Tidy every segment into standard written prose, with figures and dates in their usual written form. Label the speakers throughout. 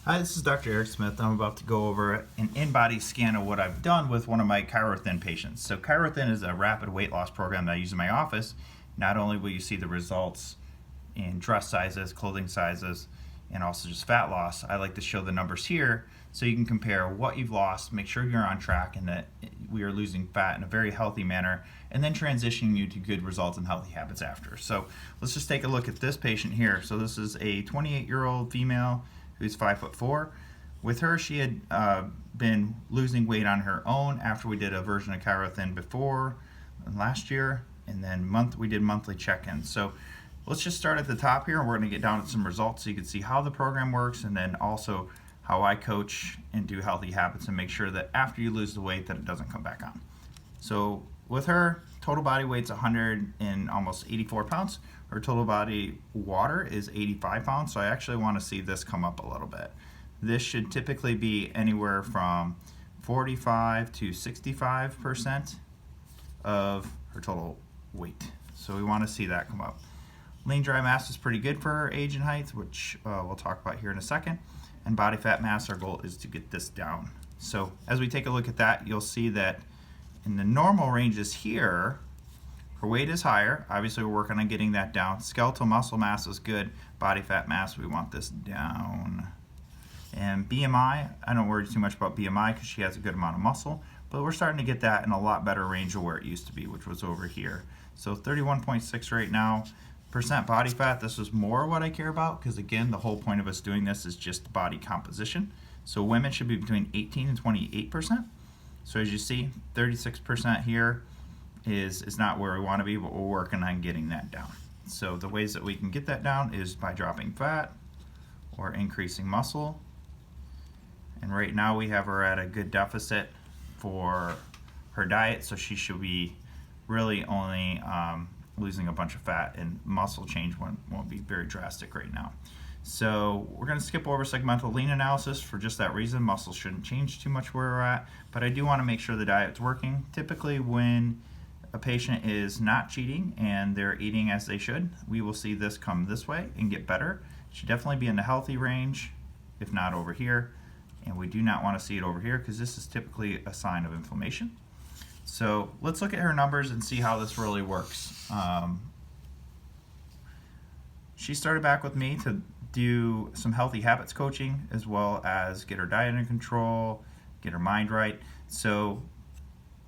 Speaker 1: Hi, this is Dr. Eric Smith. I'm about to go over an InBody scan of what I've done with one of my ChiroThin patients. So ChiroThin is a rapid weight loss program that I use in my office. Not only will you see the results in dress sizes, clothing sizes, and also just fat loss, I like to show the numbers here so you can compare what you've lost, make sure you're on track and that we are losing fat in a very healthy manner, and then transitioning you to good results and healthy habits after. So let's just take a look at this patient here. So this is a 28-year-old female who's 5'4". With her, she had been losing weight on her own after we did a version of ChiroThin before last year, and then we did monthly check-ins. So let's just start at the top here, and we're going to get down to some results so you can see how the program works, and then also how I coach and do healthy habits and make sure that after you lose the weight that it doesn't come back on. So with her, total body weight's 100 and almost 84 pounds. Her total body water is 85 pounds, so I actually want to see this come up a little bit. This should typically be anywhere from 45 to 65% of her total weight. So we want to see that come up. Lean dry mass is pretty good for her age and height, which we'll talk about here in a second. And body fat mass, our goal is to get this down. So as we take a look at that, you'll see that in the normal ranges here, her weight is higher. Obviously, we're working on getting that down. Skeletal muscle mass is good. Body fat mass, we want this down. And BMI, I don't worry too much about BMI because she has a good amount of muscle, but we're starting to get that in a lot better range of where it used to be, which was over here. So 31.6 right now. Percent body fat, this is more what I care about because again, the whole point of us doing this is just body composition. So women should be between 18 and 28%. So as you see, 36% here is not where we want to be, but we're working on getting that down. So the ways that we can get that down is by dropping fat or increasing muscle. And right now we have her at a good deficit for her diet, so she should be really only losing a bunch of fat, and muscle change won't be very drastic right now. So we're going to skip over segmental lean analysis for just that reason. Muscle shouldn't change too much where we're at, but I do want to make sure the diet's working. Typically when a patient is not cheating and they're eating as they should, we will see this come this way and get better. It should definitely be in the healthy range, if not over here. And we do not want to see it over here because this is typically a sign of inflammation. So let's look at her numbers and see how this really works. She started back with me to do some healthy habits coaching as well as get her diet under control, get her mind right. So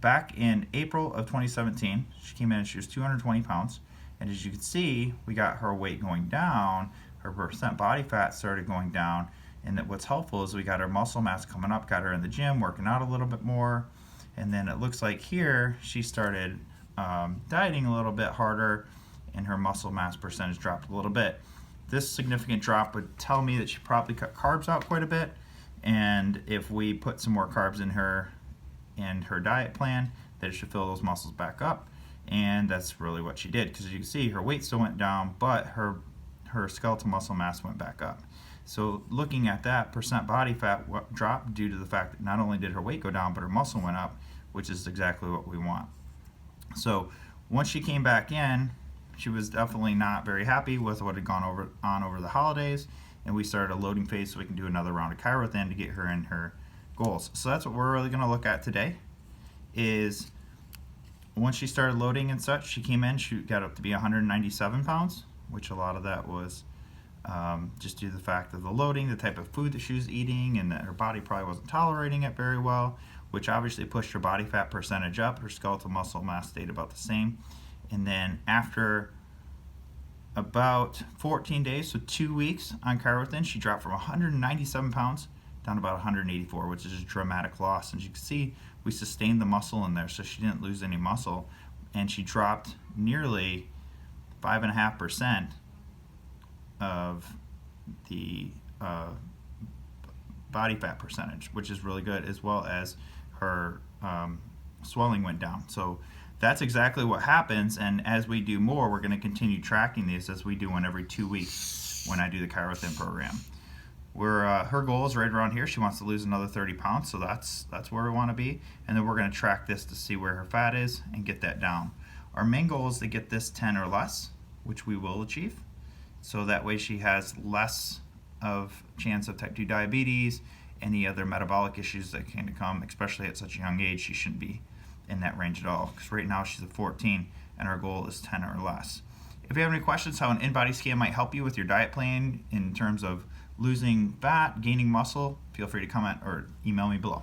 Speaker 1: back in April of 2017, she came in and she was 220 pounds. And as you can see, we got her weight going down, her percent body fat started going down. And that what's helpful is we got her muscle mass coming up, got her in the gym, working out a little bit more. And then it looks like here she started dieting a little bit harder and her muscle mass percentage dropped a little bit. This significant drop would tell me that she probably cut carbs out quite a bit, and if we put some more carbs in her diet plan, that it should fill those muscles back up. And that's really what she did, because as you can see, her weight still went down, but her skeletal muscle mass went back up. So looking at that, percent body fat dropped due to the fact that not only did her weight go down, but her muscle went up, which is exactly what we want. So once she came back in, she was definitely not very happy with what had gone on over the holidays, and we started a loading phase so we can do another round of ChiroThin to get her in her goals. So that's what we're really going to look at today. Is once she started loading and such, she came in, she got up to be 197 pounds, which a lot of that was just due to the fact of the loading, the type of food that she was eating, and that her body probably wasn't tolerating it very well, which obviously pushed her body fat percentage up. Her skeletal muscle mass stayed about the same. And then after about 14 days, so 2 weeks on ChiroThin, she dropped from 197 pounds down to about 184, which is a dramatic loss. And as you can see, we sustained the muscle in there, so she didn't lose any muscle. And she dropped nearly 5.5% of the body fat percentage, which is really good, as well as her swelling went down. So that's exactly what happens, and as we do more, we're going to continue tracking these as we do one every 2 weeks when I do the ChiroThin program. Her goal is right around here. She wants to lose another 30 pounds, so that's where we want to be. And then we're going to track this to see where her fat is and get that down. Our main goal is to get this 10 or less, which we will achieve. So that way she has less of chance of type 2 diabetes, any other metabolic issues that can come, especially at such a young age. She shouldn't be in that range at all, because right now she's at 14 and our goal is 10 or less. If you have any questions how an InBody scan might help you with your diet plan in terms of losing fat, gaining muscle, feel free to comment or email me below.